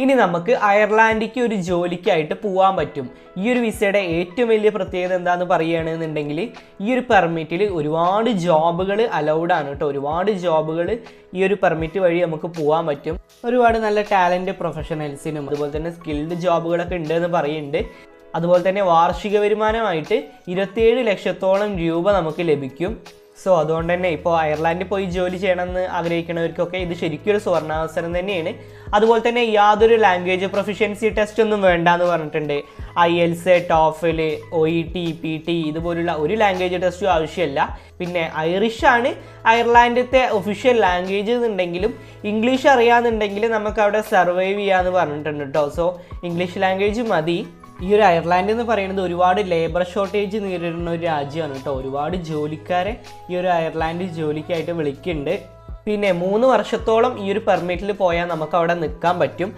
ഇനി നമുക്ക് അയർലാൻഡിലേക്ക് ഒരു ജോലിക്കായിട്ട് പോകാൻ പറ്റും. ഈ ഒരു വിസയുടെ ഏറ്റവും വലിയ പ്രത്യേകത എന്താണെന്ന് പറയുകയാണെന്നുണ്ടെങ്കിൽ ഈ ഒരു പെർമിറ്റിൽ ഒരുപാട് ജോബുകൾ അലൗഡ് ആണ് കേട്ടോ. ഒരുപാട് ജോബുകൾ ഈ ഒരു പെർമിറ്റ് വഴി നമുക്ക് പോകാൻ പറ്റും. ഒരുപാട് നല്ല ടാലൻറ്റ് പ്രൊഫഷണൽസിനും അതുപോലെ തന്നെ സ്കിൽഡ് ജോബുകളൊക്കെ ഉണ്ട് എന്ന് പറയുന്നുണ്ട്. അതുപോലെ തന്നെ വാർഷിക വരുമാനമായിട്ട് 27 ലക്ഷത്തോളം രൂപ നമുക്ക് ലഭിക്കും. സോ അതുകൊണ്ട് തന്നെ ഇപ്പോൾ അയർലാൻഡിൽ പോയി ജോലി ചെയ്യണമെന്ന് ആഗ്രഹിക്കുന്നവർക്കൊക്കെ ഇത് ശരിക്കും ഒരു സുവർണാവസരം തന്നെയാണ്. അതുപോലെ തന്നെ യാതൊരു ലാംഗ്വേജ് പ്രൊഫിഷ്യൻസി ടെസ്റ്റ് ഒന്നും വേണ്ടാന്ന് പറഞ്ഞിട്ടുണ്ട്. IELTS, TOEFL, OET, PT ഇതുപോലുള്ള ഒരു ലാംഗ്വേജ് ടെസ്റ്റും ആവശ്യമില്ല. പിന്നെ ഐറിഷാണ് അയർലാൻഡിലത്തെ ഒഫീഷ്യൽ ലാംഗ്വേജ് എന്നുണ്ടെങ്കിലും ഇംഗ്ലീഷ് അറിയാമെന്നുണ്ടെങ്കിൽ നമുക്ക് അവിടെ സർവൈവ് ചെയ്യാമെന്ന് പറഞ്ഞിട്ടുണ്ട് കേട്ടോ. സോ ഇംഗ്ലീഷ് ലാംഗ്വേജ് മതി. ഈ ഒരു അയർലാൻഡ് എന്ന് പറയുന്നത് ഒരുപാട് ലേബർ ഷോർട്ടേജ് നേരിടുന്ന ഒരു രാജ്യമാണ് കേട്ടോ. ഒരുപാട് ജോലിക്കാരെ ഈ ഒരു അയർലാൻഡ് ജോലിക്കായിട്ട് വിളിക്കുന്നുണ്ട്. പിന്നെ 3 വർഷത്തോളം ഈ ഒരു പെർമിറ്റിൽ പോയാൽ നമുക്ക് അവിടെ നിൽക്കാൻ പറ്റും.